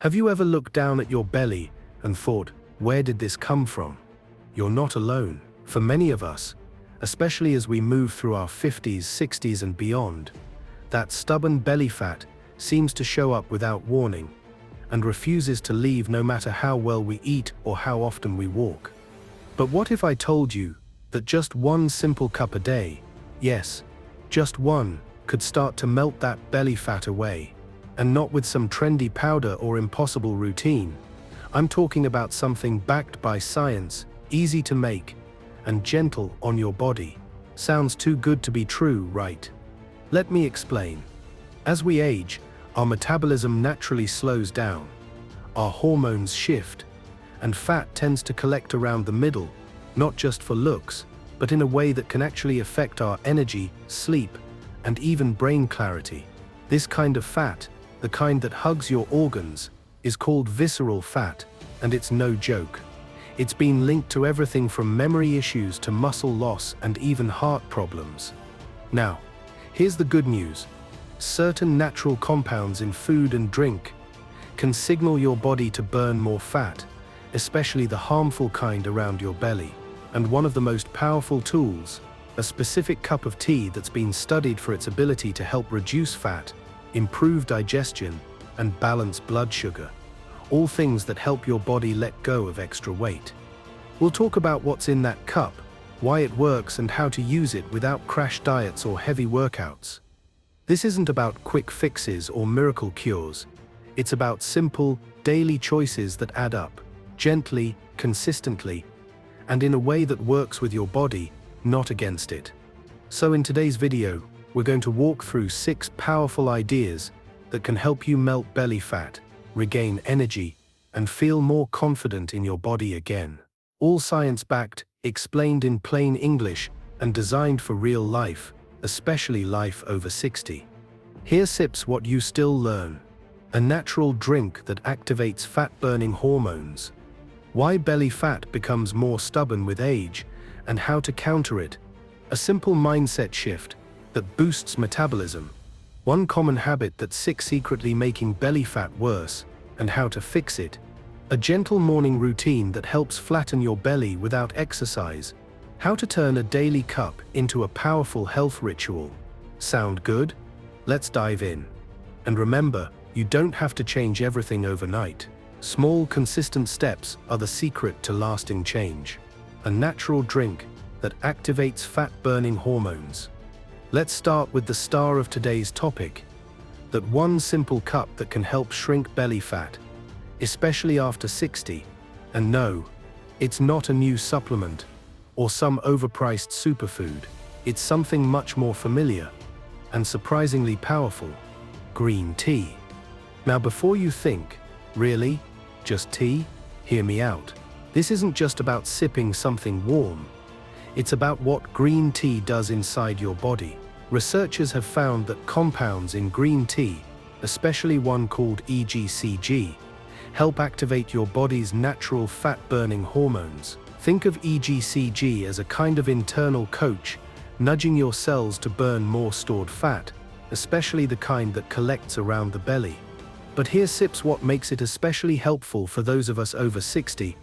Have you ever looked down at your belly and thought, where did this come from? You're not alone. For many of us, especially as we move through our 50s, 60s and beyond, that stubborn belly fat seems to show up without warning and refuses to leave no matter how well we eat or how often we walk. But what if I told you that just one simple cup a day, yes, just one, could start to melt that belly fat away? And not with some trendy powder or impossible routine. I'm talking about something backed by science, easy to make, and gentle on your body. Sounds too good to be true, right? Let me explain. As we age, our metabolism naturally slows down, our hormones shift, and fat tends to collect around the middle, not just for looks, but in a way that can actually affect our energy, sleep, and even brain clarity. This kind of fat, the kind that hugs your organs, is called visceral fat, and it's no joke. It's been linked to everything from memory issues to muscle loss and even heart problems. Now, here's the good news. Certain natural compounds in food and drink can signal your body to burn more fat, especially the harmful kind around your belly. And one of the most powerful tools, a specific cup of tea that's been studied for its ability to help reduce fat, improve digestion, and balance blood sugar. All things that help your body let go of extra weight. We'll talk about what's in that cup, why it works and how to use it without crash diets or heavy workouts. This isn't about quick fixes or miracle cures. It's about simple, daily choices that add up, gently, consistently, and in a way that works with your body, not against it. So in today's video, we're going to walk through 6 powerful ideas that can help you melt belly fat, regain energy, and feel more confident in your body again. All science-backed, explained in plain English, and designed for real life, especially life over 60. Here sips what you still learn. A natural drink that activates fat-burning hormones. Why belly fat becomes more stubborn with age, and how to counter it. A simple mindset shift that boosts metabolism. One common habit that's secretly making belly fat worse, and how to fix it. A gentle morning routine that helps flatten your belly without exercise. How to turn a daily cup into a powerful health ritual. Sound good? Let's dive in. And remember, you don't have to change everything overnight. Small, consistent steps are the secret to lasting change. A natural drink that activates fat-burning hormones. Let's start with the star of today's topic. That one simple cup that can help shrink belly fat, especially after 60. And no, it's not a new supplement or some overpriced superfood. It's something much more familiar and surprisingly powerful. Green tea. Now before you think, really? Just tea? Hear me out. This isn't just about sipping something warm. It's about what green tea does inside your body. Researchers have found that compounds in green tea, especially one called EGCG, help activate your body's natural fat-burning hormones. Think of EGCG as a kind of internal coach, nudging your cells to burn more stored fat, especially the kind that collects around the belly. But here sips what makes it especially helpful for those of us over 60.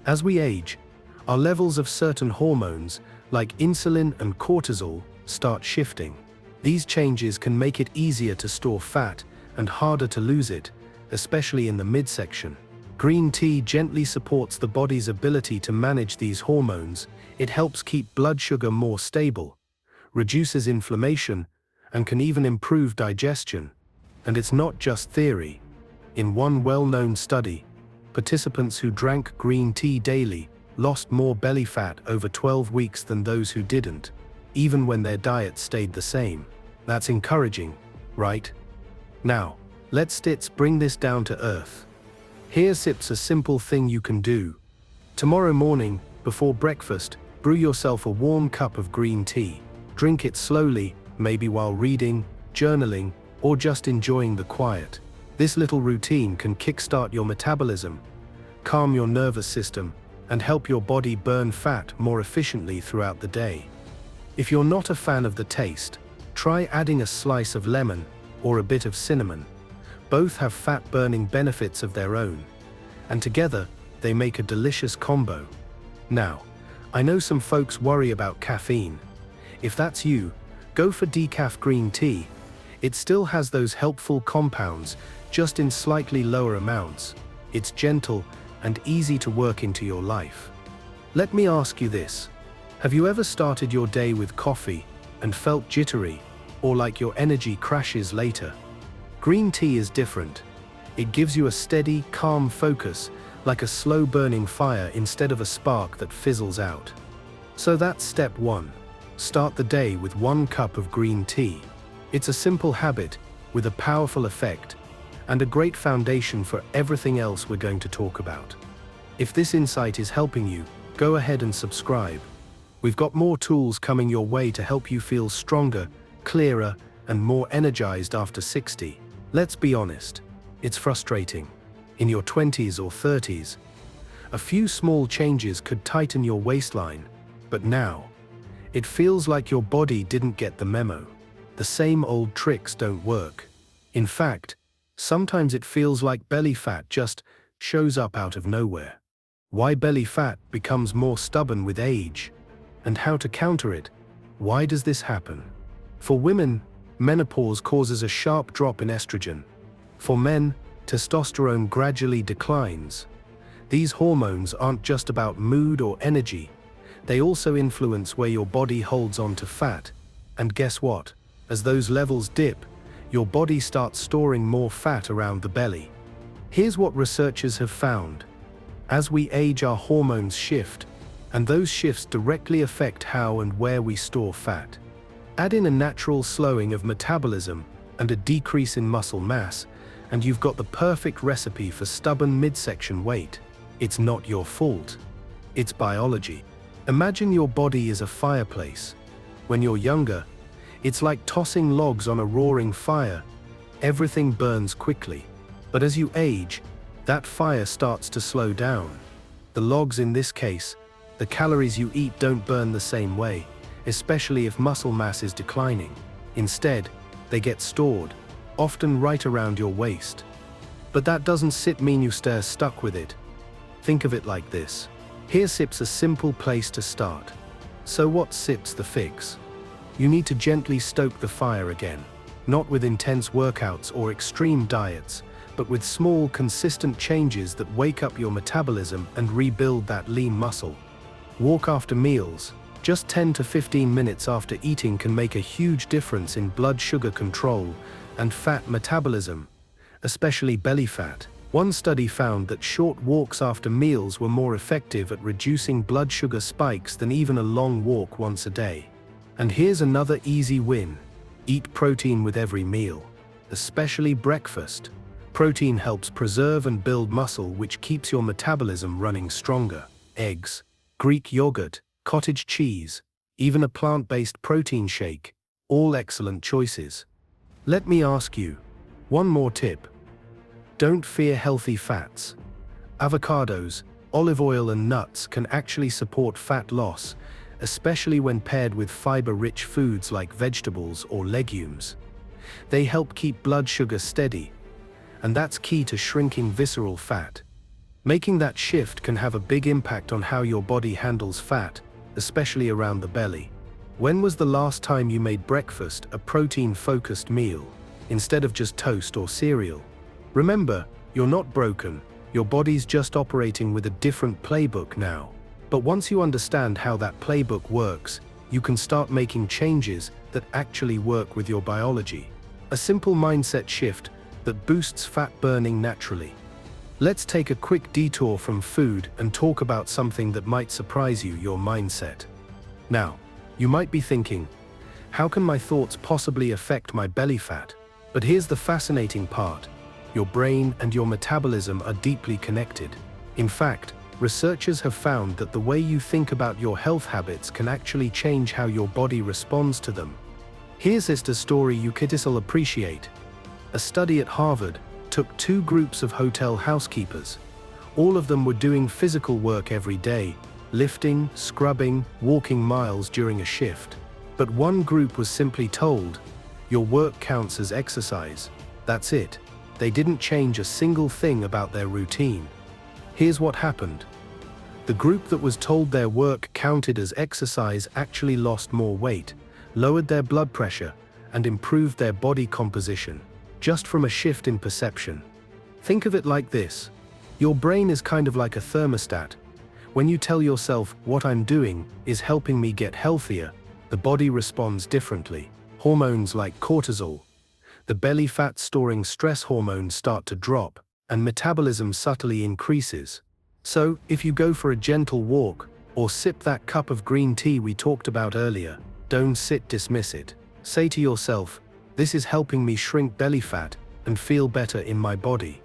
As we age, our levels of certain hormones, like insulin and cortisol, start shifting. These changes can make it easier to store fat and harder to lose it, especially in the midsection. Green tea gently supports the body's ability to manage these hormones. It helps keep blood sugar more stable, reduces inflammation, and can even improve digestion. And it's not just theory. In one well-known study, participants who drank green tea daily lost more belly fat over 12 weeks than those who didn't, even when their diet stayed the same. That's encouraging, right? Now, let's bring this down to earth. Here sips a simple thing you can do. Tomorrow morning, before breakfast, brew yourself a warm cup of green tea. Drink it slowly, maybe while reading, journaling, or just enjoying the quiet. This little routine can kickstart your metabolism, calm your nervous system, and help your body burn fat more efficiently throughout the day. If you're not a fan of the taste, try adding a slice of lemon or a bit of cinnamon. Both have fat-burning benefits of their own, and together, they make a delicious combo. Now, I know some folks worry about caffeine. If that's you, go for decaf green tea. It still has those helpful compounds, just in slightly lower amounts. It's gentle and easy to work into your life. Let me ask you this. Have you ever started your day with coffee and felt jittery, or like your energy crashes later? Green tea is different. It gives you a steady, calm focus, like a slow-burning fire instead of a spark that fizzles out. So that's step 1. Start the day with 1 cup of green tea. It's a simple habit with a powerful effect and a great foundation for everything else we're going to talk about. If this insight is helping you, go ahead and subscribe. We've got more tools coming your way to help you feel stronger, clearer, and more energized after 60. Let's be honest, it's frustrating. In your 20s or 30s, a few small changes could tighten your waistline, but now, it feels like your body didn't get the memo. The same old tricks don't work. In fact, sometimes it feels like belly fat just shows up out of nowhere. Why belly fat becomes more stubborn with age, and how to counter it. Why does this happen? For women, menopause causes a sharp drop in estrogen. For men, testosterone gradually declines. These hormones aren't just about mood or energy. They also influence where your body holds on to fat. And guess what? As those levels dip, your body starts storing more fat around the belly. Here's what researchers have found. As we age, our hormones shift, and those shifts directly affect how and where we store fat. Add in a natural slowing of metabolism and a decrease in muscle mass, and you've got the perfect recipe for stubborn midsection weight. It's not your fault. It's biology. Imagine your body is a fireplace. When you're younger, it's like tossing logs on a roaring fire. Everything burns quickly. But as you age, that fire starts to slow down. The logs in this case, the calories you eat don't burn the same way, especially if muscle mass is declining. Instead, they get stored, often right around your waist. But that doesn't mean you stay stuck with it. Think of it like this. Here's a simple place to start. So what's the fix? You need to gently stoke the fire again, not with intense workouts or extreme diets, but with small, consistent changes that wake up your metabolism and rebuild that lean muscle. Walk after meals. Just 10 to 15 minutes after eating can make a huge difference in blood sugar control and fat metabolism, especially belly fat. One study found that short walks after meals were more effective at reducing blood sugar spikes than even a long walk once a day. And here's another easy win. Eat protein with every meal, especially breakfast. Protein helps preserve and build muscle, which keeps your metabolism running stronger. Eggs, Greek yogurt, cottage cheese, even a plant-based protein shake, all excellent choices. Let me ask you, one more tip. Don't fear healthy fats. Avocados, olive oil and nuts can actually support fat loss, especially when paired with fiber-rich foods like vegetables or legumes. They help keep blood sugar steady, and that's key to shrinking visceral fat. Making that shift can have a big impact on how your body handles fat, especially around the belly. When was the last time you made breakfast a protein-focused meal, instead of just toast or cereal? Remember, you're not broken, your body's just operating with a different playbook now. But once you understand how that playbook works, you can start making changes that actually work with your biology. A simple mindset shift that boosts fat burning naturally. Let's take a quick detour from food and talk about something that might surprise you: your mindset. Now, you might be thinking, how can my thoughts possibly affect my belly fat? But here's the fascinating part. Your brain and your metabolism are deeply connected. In fact, researchers have found that the way you think about your health habits can actually change how your body responds to them. Here's a story you'll appreciate. A study at Harvard took 2 groups of hotel housekeepers. All of them were doing physical work every day, lifting, scrubbing, walking miles during a shift. But one group was simply told, "Your work counts as exercise. That's it." They didn't change a single thing about their routine. Here's what happened. The group that was told their work counted as exercise actually lost more weight, lowered their blood pressure, and improved their body composition, just from a shift in perception. Think of it like this. Your brain is kind of like a thermostat. When you tell yourself, what I'm doing is helping me get healthier, the body responds differently. Hormones like cortisol, the belly fat storing stress hormones, start to drop, and metabolism subtly increases. So, if you go for a gentle walk, or sip that cup of green tea we talked about earlier, don't dismiss it. Say to yourself, this is helping me shrink belly fat and feel better in my body.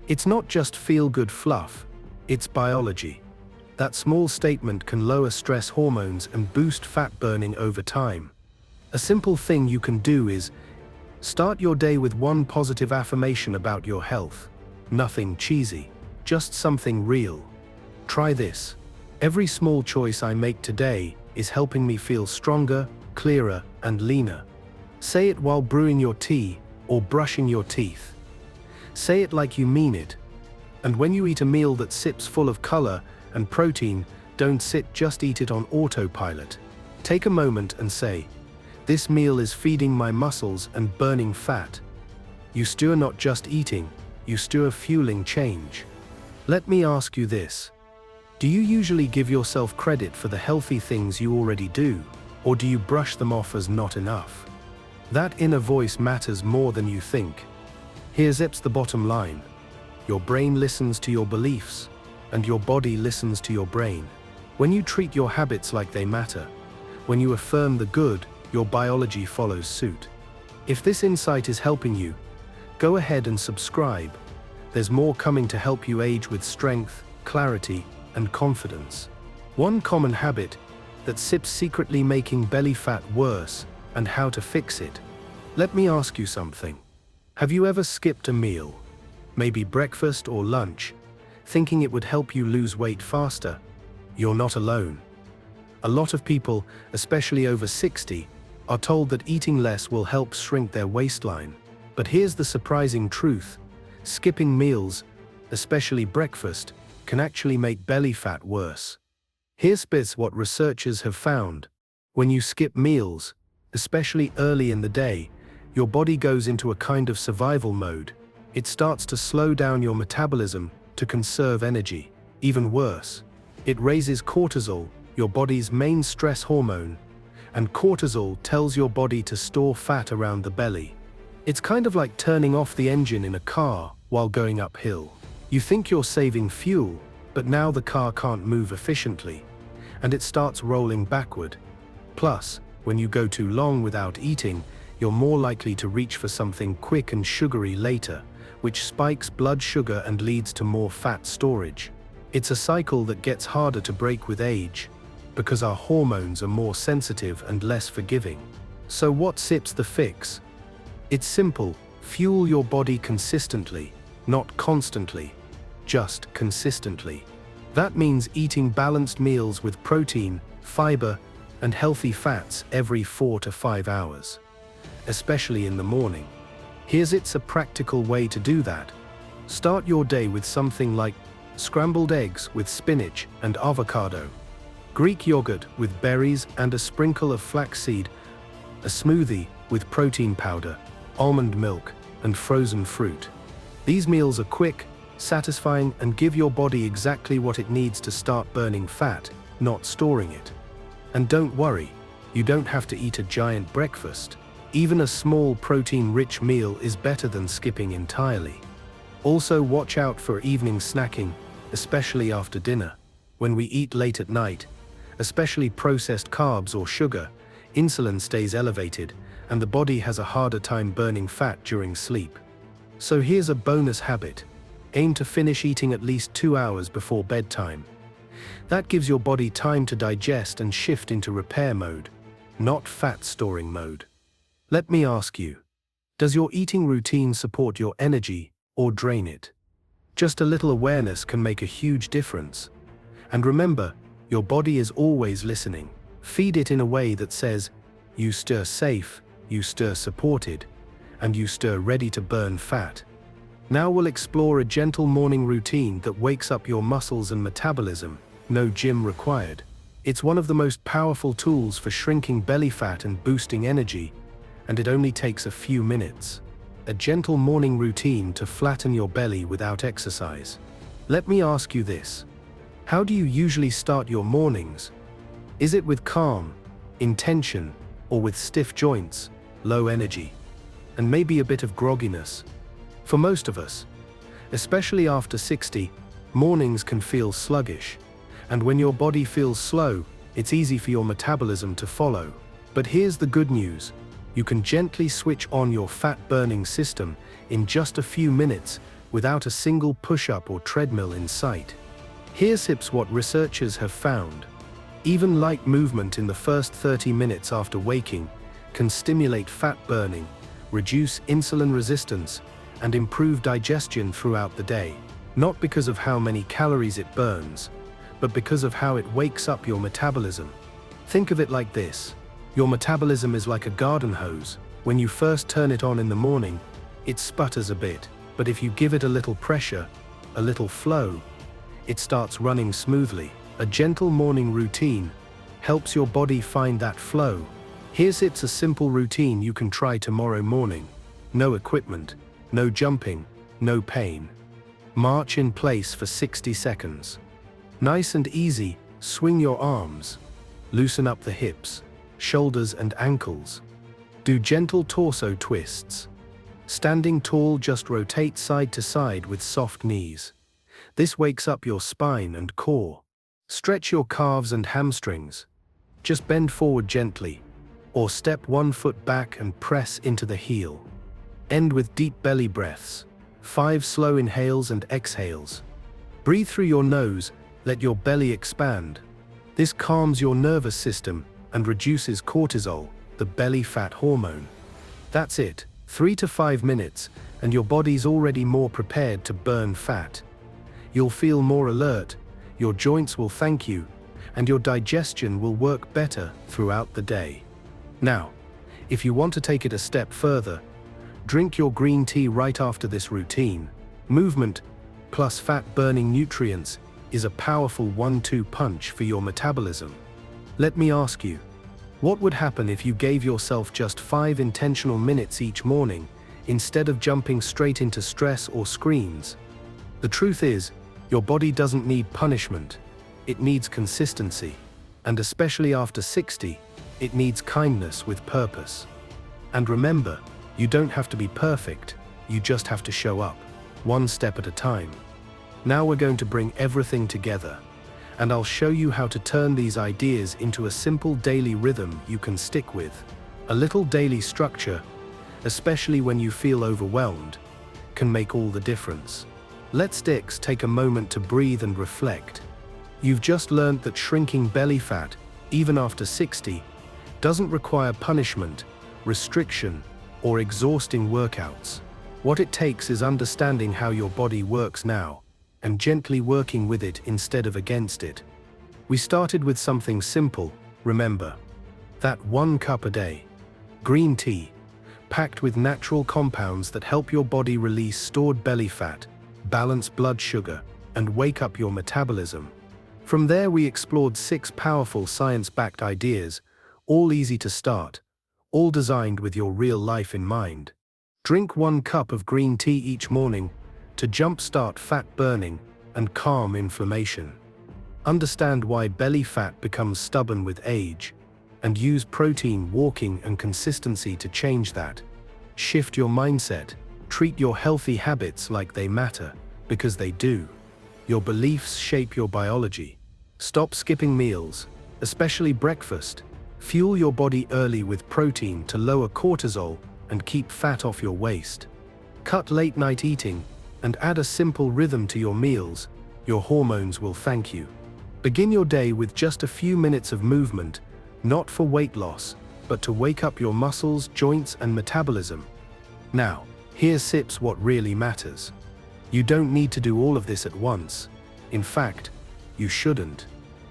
It's not just feel-good fluff, it's biology. That small statement can lower stress hormones and boost fat burning over time. A simple thing you can do is start your day with one positive affirmation about your health. Nothing cheesy, just something real. Try this. Every small choice I make today is helping me feel stronger, clearer, and leaner. Say it while brewing your tea or brushing your teeth. Say it like you mean it. And when you eat a meal that sips full of color and protein, don't just eat it on autopilot. Take a moment and say, this meal is feeding my muscles and burning fat. You are not just eating, you are fueling change. Let me ask you this. Do you usually give yourself credit for the healthy things you already do, or do you brush them off as not enough? That inner voice matters more than you think. Here's the bottom line. Your brain listens to your beliefs, and your body listens to your brain. When you treat your habits like they matter, when you affirm the good, your biology follows suit. If this insight is helping you, go ahead and subscribe. There's more coming to help you age with strength, clarity, and confidence. One common habit that secretly making belly fat worse, and how to fix it. Let me ask you something. Have you ever skipped a meal, maybe breakfast or lunch, thinking it would help you lose weight faster? You're not alone. A lot of people, especially over 60, are told that eating less will help shrink their waistline. But here's the surprising truth. Skipping meals, especially breakfast, can actually make belly fat worse. Here's what researchers have found. When you skip meals, especially early in the day, your body goes into a kind of survival mode. It starts to slow down your metabolism to conserve energy. Even worse, it raises cortisol, your body's main stress hormone, and cortisol tells your body to store fat around the belly. It's kind of like turning off the engine in a car while going uphill. You think you're saving fuel, but now the car can't move efficiently, and it starts rolling backward. Plus, when you go too long without eating, you're more likely to reach for something quick and sugary later, which spikes blood sugar and leads to more fat storage. It's a cycle that gets harder to break with age, because our hormones are more sensitive and less forgiving. So what's the fix? It's simple. Fuel your body consistently, not constantly, just consistently. That means eating balanced meals with protein, fiber, and healthy fats every 4 to 5 hours, especially in the morning. Here's a practical way to do that. Start your day with something like scrambled eggs with spinach and avocado, Greek yogurt with berries and a sprinkle of flaxseed, a smoothie with protein powder, almond milk, and frozen fruit. These meals are quick, satisfying, and give your body exactly what it needs to start burning fat, not storing it. And don't worry, you don't have to eat a giant breakfast. Even a small protein-rich meal is better than skipping entirely. Also, watch out for evening snacking, especially after dinner. When we eat late at night, especially processed carbs or sugar, insulin stays elevated, and the body has a harder time burning fat during sleep. So here's a bonus habit. Aim to finish eating at least 2 hours before bedtime. That gives your body time to digest and shift into repair mode, not fat storing mode. Let me ask you, does your eating routine support your energy or drain it? Just a little awareness can make a huge difference. And remember, your body is always listening. Feed it in a way that says, you stir safe, you stir supported, and you stir ready to burn fat. Now we'll explore a gentle morning routine that wakes up your muscles and metabolism, no gym required. It's one of the most powerful tools for shrinking belly fat and boosting energy, and it only takes a few minutes. A gentle morning routine to flatten your belly without exercise. Let me ask you this. How do you usually start your mornings? Is it with calm, intention, or with stiff joints, low energy, and maybe a bit of grogginess? For most of us, especially after 60, mornings can feel sluggish, and when your body feels slow, it's easy for your metabolism to follow. But here's the good news. You can gently switch on your fat-burning system in just a few minutes without a single push-up or treadmill in sight. Here's what researchers have found. Even light movement in the first 30 minutes after waking can stimulate fat burning, reduce insulin resistance, and improve digestion throughout the day. Not because of how many calories it burns, but because of how it wakes up your metabolism. Think of it like this. Your metabolism is like a garden hose. When you first turn it on in the morning, it sputters a bit, but if you give it a little pressure, a little flow, it starts running smoothly. A gentle morning routine helps your body find that flow. Here's a simple routine you can try tomorrow morning. No equipment, no jumping, no pain. March in place for 60 seconds. Nice and easy, swing your arms. Loosen up the hips, shoulders and ankles. Do gentle torso twists. Standing tall, just rotate side to side with soft knees. This wakes up your spine and core. Stretch your calves and hamstrings. Just bend forward gently, or step one foot back and press into the heel. End with deep belly breaths. 5 slow inhales and exhales. Breathe through your nose, let your belly expand. This calms your nervous system and reduces cortisol, the belly fat hormone. That's it, 3 to 5 minutes, and your body's already more prepared to burn fat. You'll feel more alert, your joints will thank you, and your digestion will work better throughout the day. Now, if you want to take it a step further, drink your green tea right after this routine. Movement plus fat-burning nutrients is a powerful 1-2 punch for your metabolism. Let me ask you, what would happen if you gave yourself just 5 intentional minutes each morning, instead of jumping straight into stress or screens? The truth is, your body doesn't need punishment, it needs consistency. And especially after 60, it needs kindness with purpose. And remember, you don't have to be perfect, you just have to show up, one step at a time. Now we're going to bring everything together, and I'll show you how to turn these ideas into a simple daily rhythm you can stick with. A little daily structure, especially when you feel overwhelmed, can make all the difference. Let's take a moment to breathe and reflect. You've just learned that shrinking belly fat, even after 60, doesn't require punishment, restriction, or exhausting workouts. What it takes is understanding how your body works now, and gently working with it instead of against it. We started with something simple, remember. That 1 cup a day. Green tea, packed with natural compounds that help your body release stored belly fat, balance blood sugar, and wake up your metabolism. From there we explored 6 powerful science-backed ideas, all easy to start, all designed with your real life in mind. Drink 1 cup of green tea each morning to jumpstart fat burning and calm inflammation. Understand why belly fat becomes stubborn with age, and use protein, walking, and consistency to change that. Shift your mindset. Treat your healthy habits like they matter, because they do. Your beliefs shape your biology. Stop skipping meals, especially breakfast. Fuel your body early with protein to lower cortisol and keep fat off your waist. Cut late-night eating and add a simple rhythm to your meals. Your hormones will thank you. Begin your day with just a few minutes of movement, not for weight loss, but to wake up your muscles, joints, and metabolism. Now, here's what really matters. You don't need to do all of this at once. In fact, you shouldn't.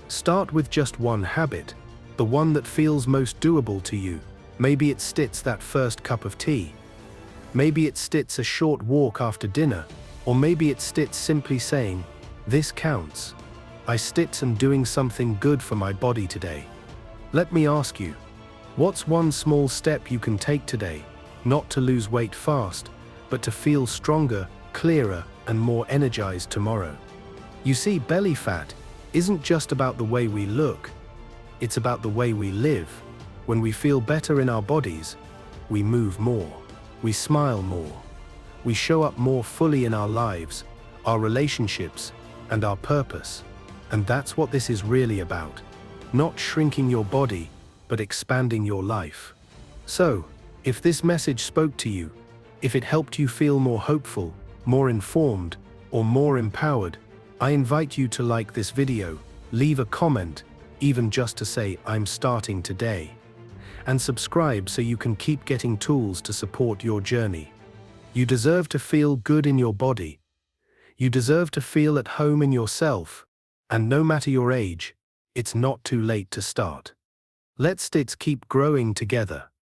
Start with just one habit, the one that feels most doable to you. Maybe it's that first cup of tea. Maybe it stits a short walk after dinner, or maybe it stits simply saying, "This counts. I stits am doing something good for my body today." Let me ask you, what's one small step you can take today, not to lose weight fast, but to feel stronger, clearer, and more energized tomorrow? You see, belly fat isn't just about the way we look, it's about the way we live. When we feel better in our bodies, we move more, we smile more, we show up more fully in our lives, our relationships, and our purpose. And that's what this is really about. Not shrinking your body, but expanding your life. So, if this message spoke to you, if it helped you feel more hopeful, more informed, or more empowered, I invite you to like this video, leave a comment, even just to say "I'm starting today," and subscribe so you can keep getting tools to support your journey. You deserve to feel good in your body. You deserve to feel at home in yourself. And no matter your age, it's not too late to start. Let's keep growing together.